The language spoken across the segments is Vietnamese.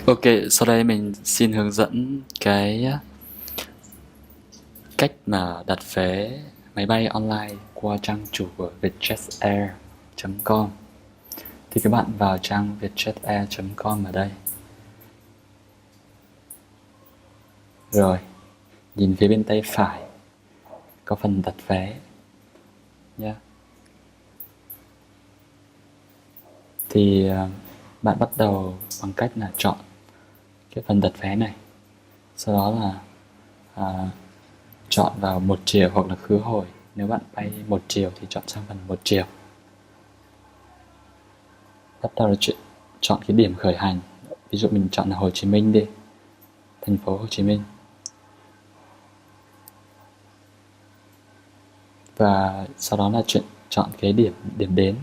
Ok, sau đây mình xin hướng dẫn cái cách mà đặt vé máy bay online qua trang chủ của vietjetair.com. Thì các bạn vào trang vietjetair.com ở đây. Rồi, nhìn phía bên tay phải có phần đặt vé nhé. Thì bạn bắt đầu bằng cách là chọn cái phần đặt vé này. Sau đó là chọn vào một chiều hoặc là khứ hồi. Nếu bạn bay một chiều thì chọn sang phần một chiều. Bắt đầu là chọn cái điểm khởi hành. Ví dụ mình chọn là Hồ Chí Minh đi, thành phố Hồ Chí Minh. Và sau đó là chọn cái điểm đến.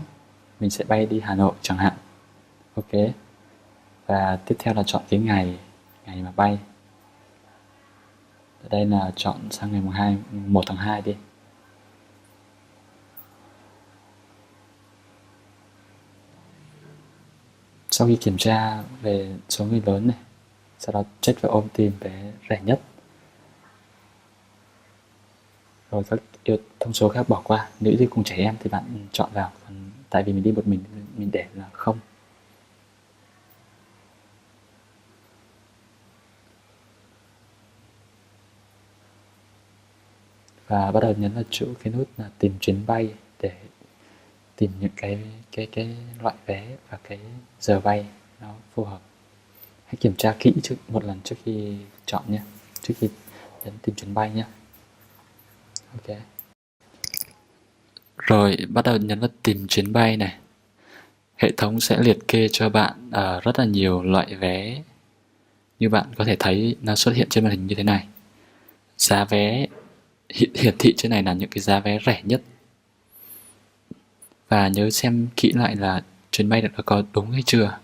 Mình sẽ bay đi Hà Nội chẳng hạn. Ok. Và tiếp theo là chọn cái ngày mà bay. Ở đây là chọn sang ngày 1 tháng 2 đi. Sau khi kiểm tra về số người lớn này, sau đó check vào ôm tìm vé rẻ nhất. Rồi các thông số khác bỏ qua. Nếu đi cùng trẻ em thì bạn chọn vào. Còn tại vì mình đi một mình để là không. Và bắt đầu nhấn vào chỗ cái nút là tìm chuyến bay để tìm những cái loại vé và cái giờ bay nó phù hợp. Hãy kiểm tra kỹ một lần trước khi chọn nhé, trước khi nhấn tìm chuyến bay nhé. Ok. Rồi bắt đầu nhấn vào tìm chuyến bay này. Hệ thống sẽ liệt kê cho bạn rất là nhiều loại vé. Như bạn có thể thấy nó xuất hiện trên màn hình như thế này. Giá vé hiển thị trên này là những cái giá vé rẻ nhất. Và nhớ xem kỹ lại là chuyến bay đã có đúng hay chưa.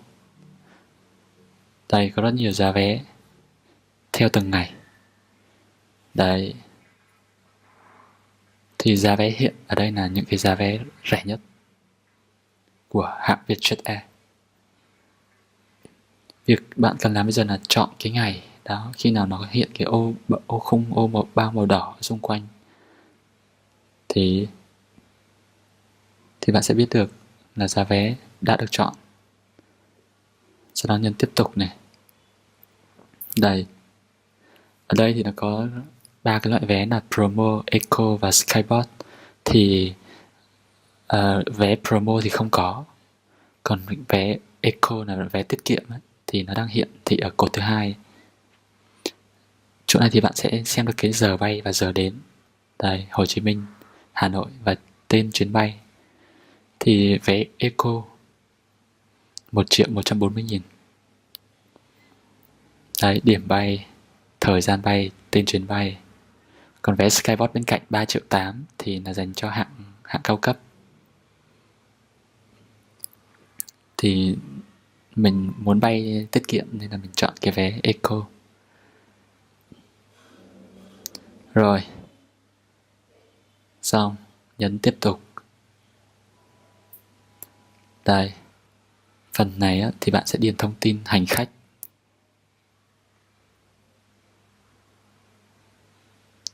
Đây có rất nhiều giá vé theo từng ngày. Đấy. Thì giá vé hiện ở đây là những cái giá vé rẻ nhất của hãng Vietjet Air. Việc bạn cần làm bây giờ là chọn cái ngày đó, khi nào nó hiện cái ô khung, bao màu đỏ xung quanh thì bạn sẽ biết được là giá vé đã được chọn. Sau đó nhấn tiếp tục này. Đây. Ở đây thì nó có 3 cái loại vé là Promo, Eco và Skybox. Thì vé Promo thì không có. Còn vé Eco là vé tiết kiệm ấy, thì nó đang hiện thị ở cột thứ 2. Chỗ này thì bạn sẽ xem được cái giờ bay và giờ đến. Đây, Hồ Chí Minh, Hà Nội và tên chuyến bay. Thì vé Eco 1.140.000. Đấy, điểm bay, thời gian bay, tên chuyến bay. Còn vé Skybox bên cạnh 3.8 triệu thì là dành cho hạng cao cấp. Thì mình muốn bay tiết kiệm nên là mình chọn cái vé Eco. Rồi. Xong, nhấn tiếp tục. Đây. Phần này thì bạn sẽ điền thông tin hành khách.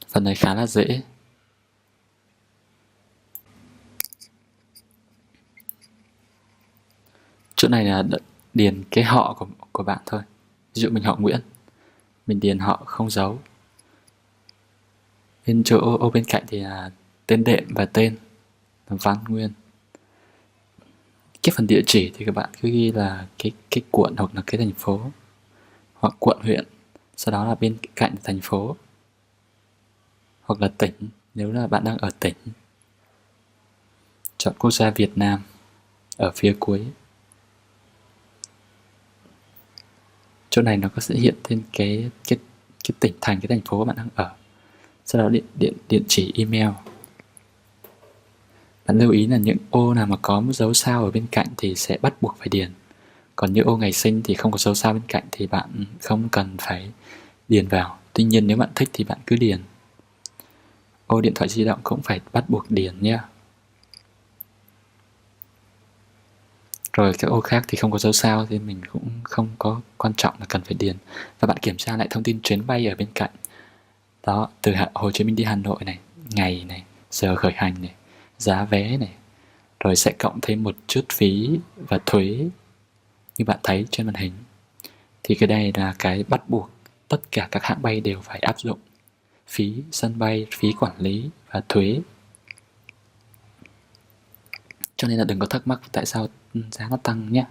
Phần này khá là dễ. Chỗ này là điền cái họ của bạn thôi. Ví dụ mình họ Nguyễn, mình điền họ không dấu. Bên chỗ ô bên cạnh thì là tên đệm và tên Văn Nguyên. Cái phần địa chỉ thì các bạn cứ ghi là cái quận hoặc là cái thành phố, hoặc quận huyện. Sau đó là bên cạnh thành phố hoặc là tỉnh nếu là bạn đang ở tỉnh. Chọn quốc gia Việt Nam ở phía cuối. Chỗ này nó có sẽ hiện trên cái tỉnh thành, cái thành phố bạn đang ở. Sau đó địa chỉ email. Bạn lưu ý là những ô nào mà có một dấu sao ở bên cạnh thì sẽ bắt buộc phải điền. Còn những ô ngày sinh thì không có dấu sao bên cạnh thì bạn không cần phải điền vào. Tuy nhiên nếu bạn thích thì bạn cứ điền. Ô điện thoại di động cũng phải bắt buộc điền nhé. Rồi các ô khác thì không có dấu sao thì mình cũng không có quan trọng là cần phải điền. Và bạn kiểm tra lại thông tin chuyến bay ở bên cạnh. Đó, từ Hồ Chí Minh đi Hà Nội này, ngày này, giờ khởi hành này, giá vé này. Rồi sẽ cộng thêm một chút phí và thuế như bạn thấy trên màn hình. Thì cái đây là cái bắt buộc tất cả các hãng bay đều phải áp dụng. Phí sân bay, phí quản lý và thuế. Cho nên là đừng có thắc mắc tại sao giá nó tăng nhé.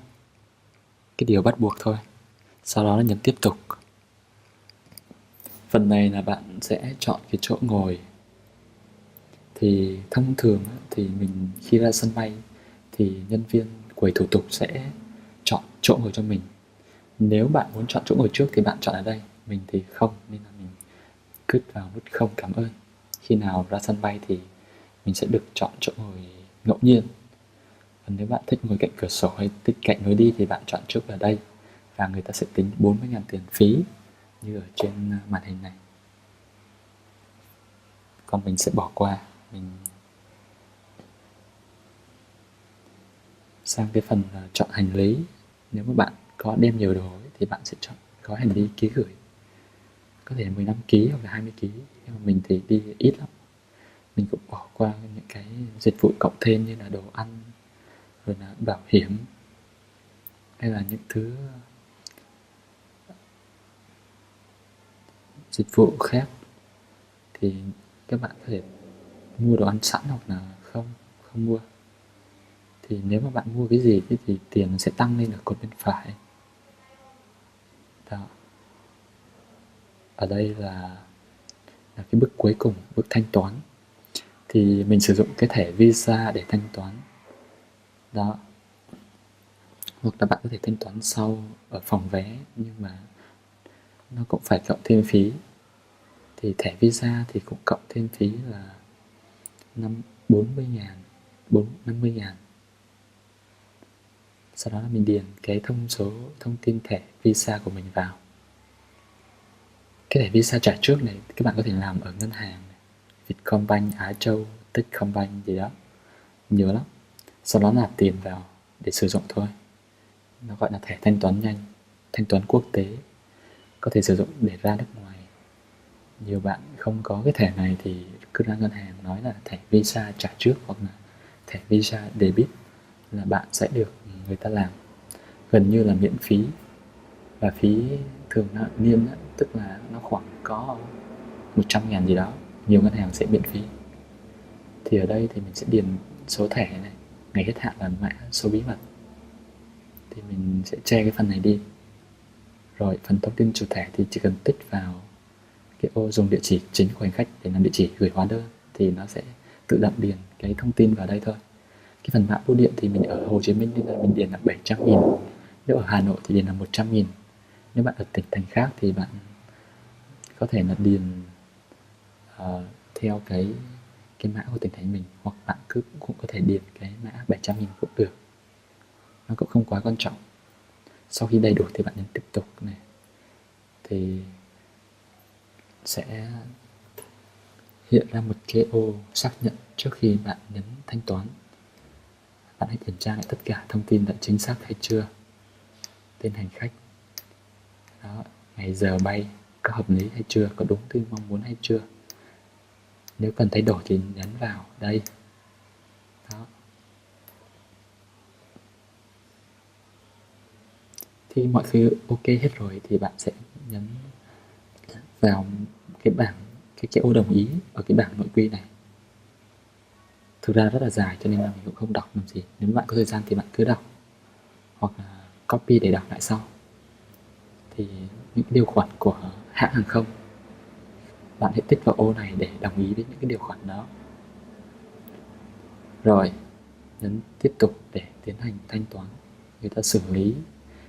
Cái điều bắt buộc thôi. Sau đó là nhấn tiếp tục. Phần này là bạn sẽ chọn cái chỗ ngồi. Thì thông thường thì mình khi ra sân bay thì nhân viên quầy thủ tục sẽ chọn chỗ ngồi cho mình. Nếu bạn muốn chọn chỗ ngồi trước thì bạn chọn ở đây. Mình thì không, nên là mình cứ vào nút không cảm ơn. Khi nào ra sân bay thì mình sẽ được chọn chỗ ngồi ngẫu nhiên. Còn nếu bạn thích ngồi cạnh cửa sổ hay thích cạnh lối đi thì bạn chọn trước ở đây. Và người ta sẽ tính 40.000 tiền phí như ở trên màn hình này. Còn mình sẽ bỏ qua. Mình sang cái phần chọn hành lý. Nếu mà bạn có đem nhiều đồ thì bạn sẽ chọn gói hành lý ký gửi. Có thể 15 kg hoặc là 20 kg. Nhưng mà mình thì đi ít lắm. Mình cũng bỏ qua những cái dịch vụ cộng thêm như là đồ ăn, rồi là bảo hiểm, hay là những thứ dịch vụ khác. Thì các bạn có thể mua đồ ăn sẵn hoặc là không mua. Thì nếu mà bạn mua cái gì thì tiền nó sẽ tăng lên ở cột bên phải. Đó. Ở đây là cái bước cuối cùng, bước thanh toán. Thì mình sử dụng cái thẻ Visa để thanh toán. Đó. Hoặc là bạn có thể thanh toán sau ở phòng vé, nhưng mà nó cũng phải cộng thêm phí. Thì thẻ Visa thì cũng cộng thêm phí là 40.000, 50.000. Sau đó là mình điền cái thông tin thẻ Visa của mình vào. Cái thẻ Visa trả trước này các bạn có thể làm ở ngân hàng này, Vietcombank, Á Châu, Techcombank gì đó, nhiều lắm. Sau đó nạp tiền vào để sử dụng thôi. Nó gọi là thẻ thanh toán nhanh, thanh toán quốc tế, có thể sử dụng để ra nước ngoài. Nhiều bạn không có cái thẻ này thì cứ ra ngân hàng nói là thẻ Visa trả trước hoặc là thẻ Visa debit, là bạn sẽ được người ta làm gần như là miễn phí. Và phí thường là niêm, tức là nó khoảng có 100.000 gì đó. Nhiều ngân hàng sẽ miễn phí. Thì ở đây thì mình sẽ điền số thẻ này, ngày hết hạn và mã số bí mật. Thì mình sẽ che cái phần này đi. Rồi phần thông tin chủ thẻ thì chỉ cần tích vào cái ô dùng địa chỉ chính của hành khách để làm địa chỉ gửi hóa đơn, thì nó sẽ tự động điền cái thông tin vào đây thôi. Cái phần mã bưu điện thì mình ở Hồ Chí Minh nên là mình điền là 700.000. Nếu ở Hà Nội thì điền là 100.000. Nếu bạn ở tỉnh thành khác thì bạn có thể là điền theo cái mã của tỉnh thành mình, hoặc bạn cũng có thể điền cái mã 700.000 cũng được. Nó cũng không quá quan trọng. Sau khi đầy đủ thì bạn nhấn tiếp tục này. Thì sẽ hiện ra một cái ô xác nhận trước khi bạn nhấn thanh toán. Bạn hãy kiểm tra lại tất cả thông tin đã chính xác hay chưa. Tên hành khách, đó, ngày giờ bay có hợp lý hay chưa, có đúng như mong muốn hay chưa. Nếu cần thay đổi thì nhấn vào đây. Đó. Khi mọi thứ ok hết rồi thì bạn sẽ nhấn vào cái bảng, cái ô đồng ý ở cái bảng nội quy này. Thực ra rất là dài cho nên là mình cũng không đọc làm gì. Nếu bạn có thời gian thì bạn cứ đọc, hoặc là copy để đọc lại sau. Thì những điều khoản của hãng hàng không, bạn hãy tích vào ô này để đồng ý với những cái điều khoản đó. Rồi nhấn tiếp tục để tiến hành thanh toán. Người ta xử lý,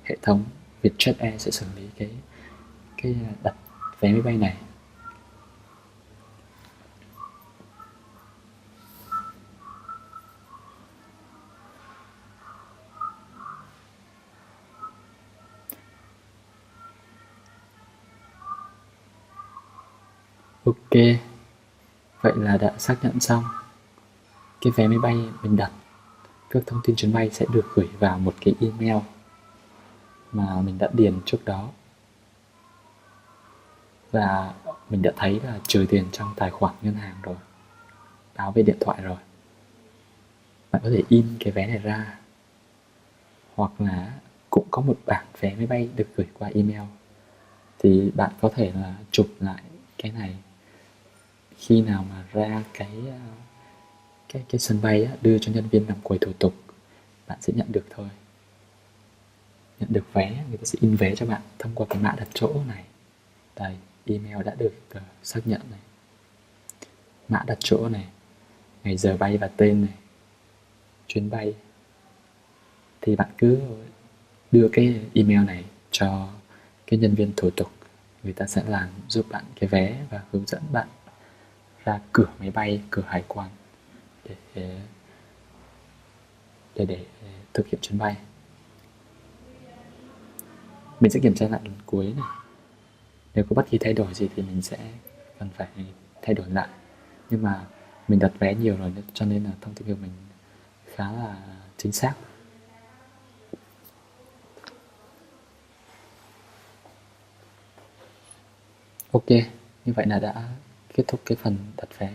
hệ thống Vietjet Air sẽ xử lý cái đặt vé máy bay này. Ok, vậy là đã xác nhận xong cái vé máy bay mình đặt. các thông tin chuyến bay sẽ được gửi vào một cái email mà mình đã điền trước đó, và mình đã thấy là trừ tiền trong tài khoản ngân hàng rồi, báo về điện thoại rồi. Bạn có thể in cái vé này ra, hoặc là cũng có một bản vé máy bay được gửi qua email, thì bạn có thể là chụp lại cái này, khi nào mà ra cái sân bay á, đưa cho nhân viên làm quầy thủ tục, bạn sẽ nhận được thôi. Nhận được vé, người ta sẽ in vé cho bạn thông qua cái mã đặt chỗ này. Đây, email đã được xác nhận này, mã đặt chỗ này, ngày giờ bay và tên này, chuyến bay. Thì bạn cứ đưa cái email này cho cái nhân viên thủ tục, người ta sẽ làm giúp bạn cái vé và hướng dẫn bạn ra cửa máy bay, cửa hải quan để thực hiện chuyến bay. Mình sẽ kiểm tra lại lần cuối này. Nếu có bất kỳ thay đổi gì thì mình sẽ cần phải thay đổi lại. Nhưng mà mình đặt vé nhiều rồi cho nên là thông tin của mình khá là chính xác. Ok, như vậy là đã kết thúc cái phần đặt vé.